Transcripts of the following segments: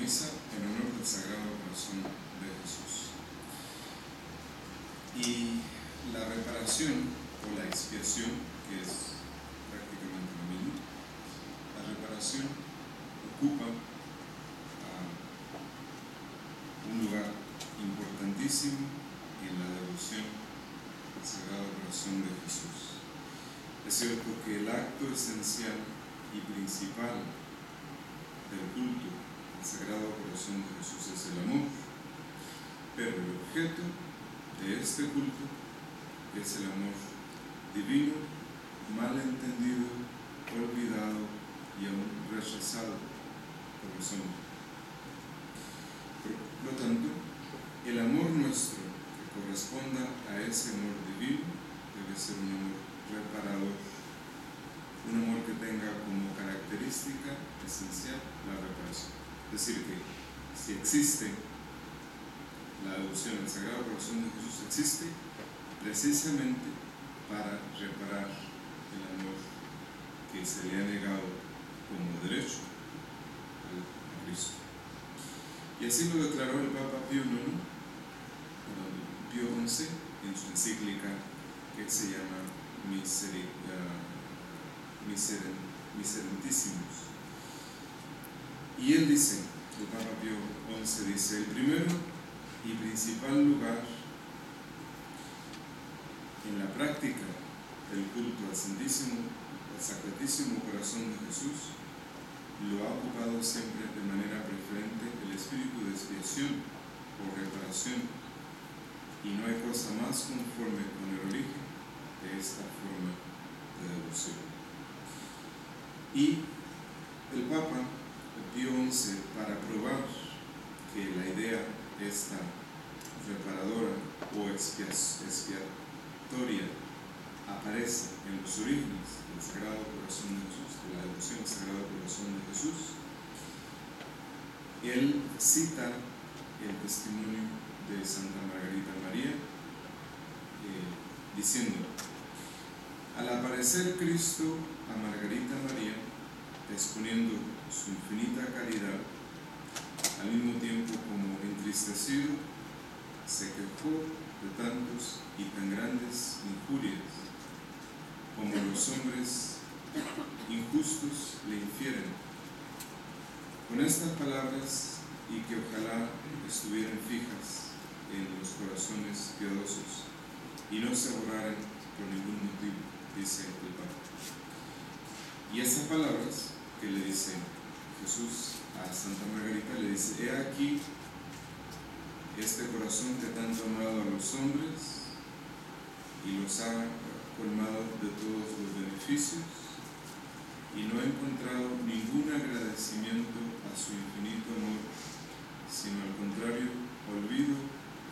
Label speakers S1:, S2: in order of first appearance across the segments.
S1: misa en honor del Sagrado Corazón de Jesús. Y la reparación o la expiación, que es prácticamente lo mismo, la reparación ocupa un lugar importantísimo en la devoción al Sagrado Corazón de Jesús. Es cierto que el acto esencial y principal del culto al Sagrado Corazón de Jesús es el amor, pero el objeto de este culto es el amor divino, mal entendido, olvidado y aún rechazado por los hombres. Por lo tanto, el amor nuestro que corresponda a ese amor divino debe ser un amor reparador, un amor que tenga como característica esencial la reparación. Es decir, que si existe la devoción al Sagrado Corazón de Jesús, existe precisamente para reparar el amor que se le ha negado como derecho a Cristo. Y así lo declaró el Papa Pío XI en su encíclica que se llama Miserentísimos. Y él dice, el Papa Pío XI dice: el primero y principal lugar en la práctica del culto al Sacratísimo Corazón de Jesús lo ha ocupado siempre de manera preferente el espíritu de expiación o reparación, y no hay cosa más conforme con el origen de esta forma de devoción. Y el Papa Pío XI, para probar que la idea esta reparadora o expiatoria aparece en los orígenes del Sagrado Corazón de Jesús, de la devoción al Sagrado Corazón de Jesús, él cita el testimonio de Santa Margarita María, diciendo: al aparecer Cristo a Margarita María, exponiendo su infinita caridad, al mismo tiempo como entristecido, se quejó de tantos y tan grandes injurias como los hombres injustos le infieren. Con estas palabras, y que ojalá estuvieran fijas en los corazones piadosos y no se borraran por ningún motivo, dice el Papa. Y esas palabras que le dice Jesús a Santa Margarita, le dice: he aquí este corazón que tanto ha amado a los hombres y los ha colmado de todos los beneficios, y no ha encontrado ningún agradecimiento a su infinito amor, sino al contrario, olvido,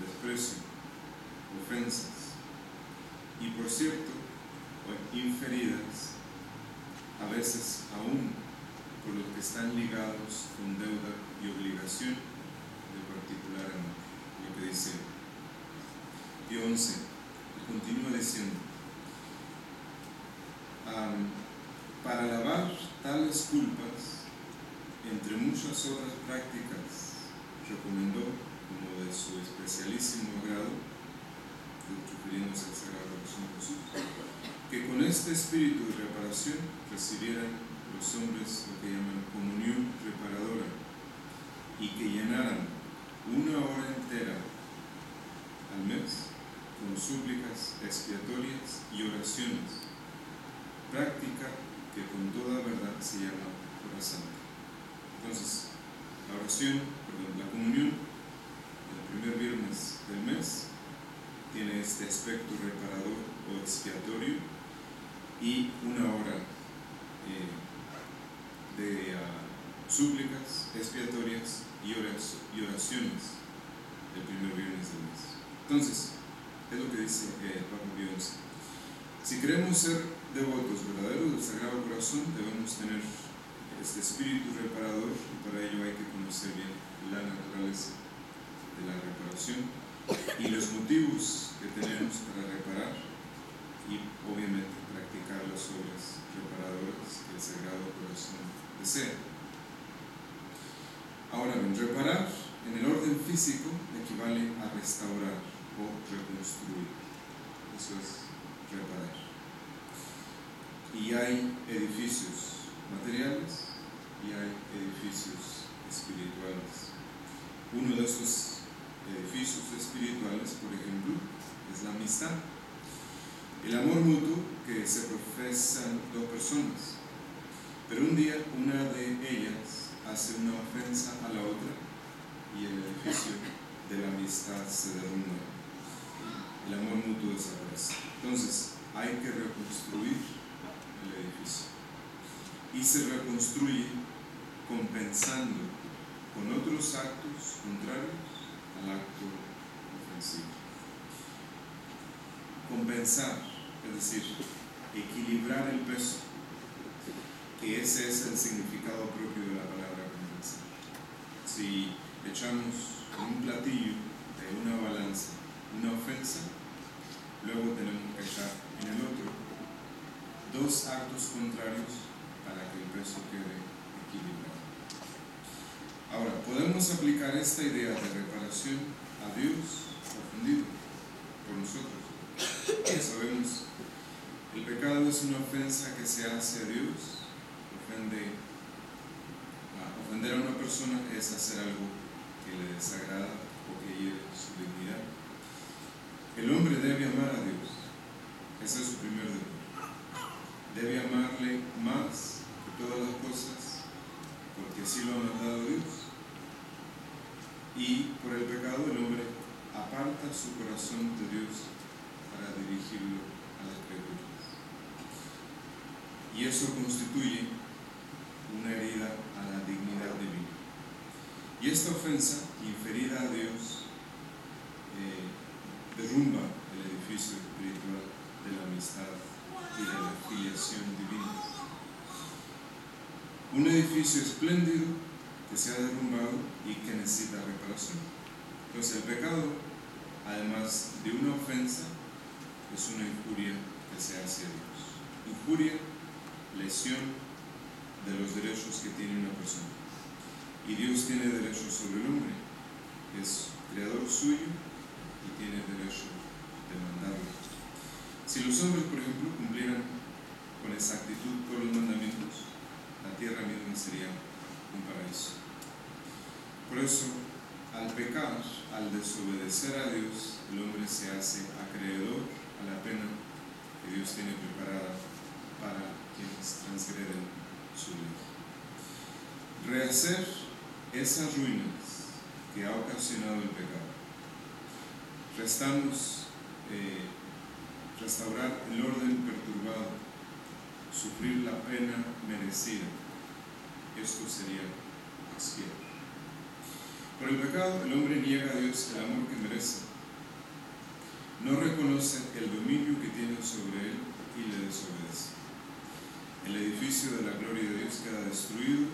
S1: desprecio, ofensas, y por cierto, inferidas, a veces aún por los que están ligados con deuda y obligación de particular amor. Lo que dice Pío XI, continúa diciendo: para lavar tales culpas, entre muchas otras prácticas, recomendó, como de su especialísimo grado, refiriéndose al Sagrado Corazón de Jesús, que con este espíritu de reparación recibieran los hombres lo que llaman comunión reparadora, y que llenaran una hora entera al mes con súplicas expiatorias y oraciones, práctica que con toda verdad se llama hora santa. Entonces, la comunión, el primer viernes del mes, tiene este aspecto reparador o expiatorio, y una hora de súplicas expiatorias y oraciones el primer viernes del mes. Entonces, es lo que dice Papa Pío XI. Si queremos ser devotos verdaderos del Sagrado Corazón, debemos tener este espíritu reparador, y para ello hay que conocer bien la naturaleza de la reparación y los motivos que tenemos para reparar, y obviamente practicar las obras reparadoras que el Sagrado Corazón desea. Ahora bien, reparar en el orden físico equivale a restaurar o reconstruir. Eso es reparar. Y hay edificios materiales y hay edificios espirituales. Uno de estos edificios espirituales, por ejemplo, es la amistad. El amor mutuo que se profesan dos personas. Pero un día una de ellas hace una ofensa a la otra y el edificio de la amistad se derrumba. El amor mutuo desaparece. Entonces, hay que reconstruir el edificio. Y se reconstruye compensando con otros actos contrarios al acto ofensivo. Compensar, es decir, equilibrar el peso, que ese es el significado propio de la palabra compensar. Si echamos en un platillo de una balanza una ofensa, luego tenemos que echar en el otro dos actos contrarios para que el peso quede equilibrado. Ahora, podemos aplicar esta idea de reparación a Dios ofendido por nosotros. Ya sabemos, el pecado es una ofensa que se hace a Dios. Ofender a una persona es hacer algo que le desagrada o que hiere su dignidad. El hombre debe amar a Dios. Ese es su primer deber. Debe amarle más que todas las cosas, porque así lo ha mandado Dios. Y por el pecado el hombre aparta su corazón de Dios para dirigirlo a las criaturas. Y eso constituye una herida a la dignidad divina. Y esta ofensa inferida a Dios derrumba el edificio espiritual de la amistad y de la filiación divina. Un edificio espléndido que se ha derrumbado y que necesita reparación. Entonces el pecado, además de una ofensa, es una injuria que se hace a Dios. Injuria, lesión de los derechos que tiene una persona. Y Dios tiene derechos sobre el hombre. Es creador suyo y tiene derecho de mandarlo. Si los hombres, por ejemplo, cumplieran con exactitud todos los mandamientos, la tierra misma sería un paraíso. Por eso, al pecar, al desobedecer a Dios, el hombre se hace acreedor a la pena que Dios tiene preparada para quienes transgreden su ley. Rehacer esas ruinas que ha ocasionado el pecado. Restaurar el orden perturbado, sufrir la pena merecida. Esto sería expiar. Por el pecado, el hombre niega a Dios el amor que merece. No reconoce el dominio que tiene sobre él y le desobedece. El edificio de la gloria de Dios queda destruido.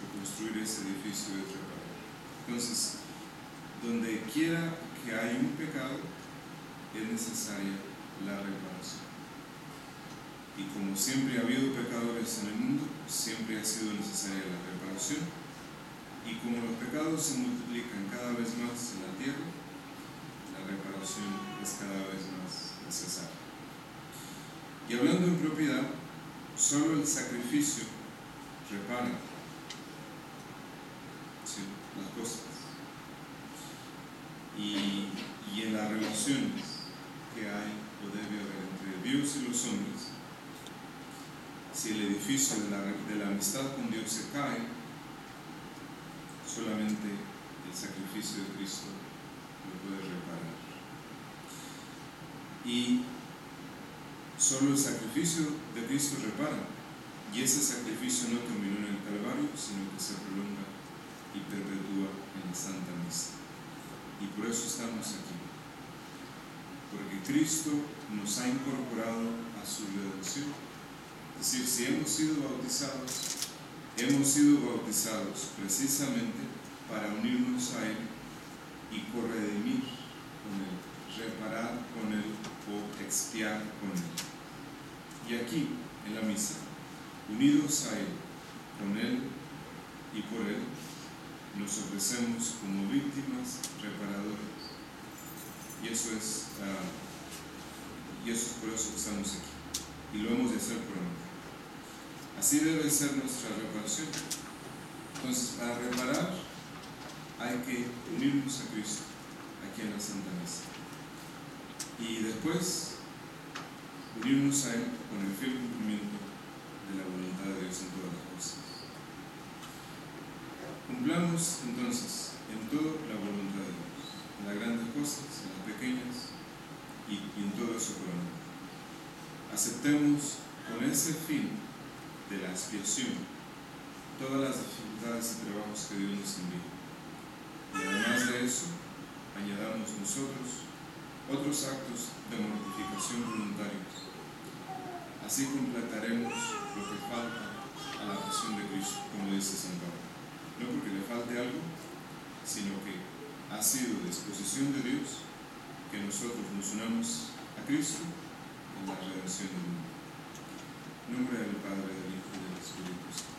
S1: Reconstruir ese edificio es reparar. Entonces, donde quiera que haya un pecado, es necesaria la reparación. Y como siempre ha habido pecadores en el mundo, siempre ha sido necesaria la reparación. Y como los pecados se multiplican cada vez más en la tierra, la reparación es cada vez más necesaria. Y hablando en propiedad, solo el sacrificio repara las cosas. Y en las relaciones que hay o debe haber entre Dios y los hombres, si el edificio de la amistad con Dios se cae, solamente el sacrificio de Cristo lo puede reparar. Y solo el sacrificio de Cristo repara. Y ese sacrificio no terminó en el Calvario, sino que se prolonga y perpetúa en la Santa Misa. Y por eso estamos aquí. Porque Cristo nos ha incorporado a su redención. Es decir, si hemos sido bautizados precisamente para unirnos a Él y corredimir con Él, reparar con Él o expiar con Él. Y aquí, en la misa, unidos a Él, con Él y por Él, nos ofrecemos como víctimas reparadoras. Y eso es por eso que estamos aquí. Y lo hemos de hacer por amor. Así debe ser nuestra reparación. Entonces, para reparar hay que unirnos a Cristo aquí en la Santa Misa. Y después unirnos a Él con el fiel cumplimiento de la voluntad de Dios en todas las cosas. Cumplamos entonces en todo la voluntad de Dios, en las grandes cosas, en las pequeñas y en todo eso por amor. Aceptemos con ese fin de la expiación todas las dificultades y trabajos que Dios nos envía. Y además de eso, añadamos nosotros otros actos de mortificación voluntarios. Así completaremos lo que falta a la pasión de Cristo, como dice San Pablo. No porque le falte algo, sino que ha sido disposición de Dios que nosotros nos unamos a Cristo en la redención del mundo. En nombre del Padre, del Hijo y del Espíritu Santo.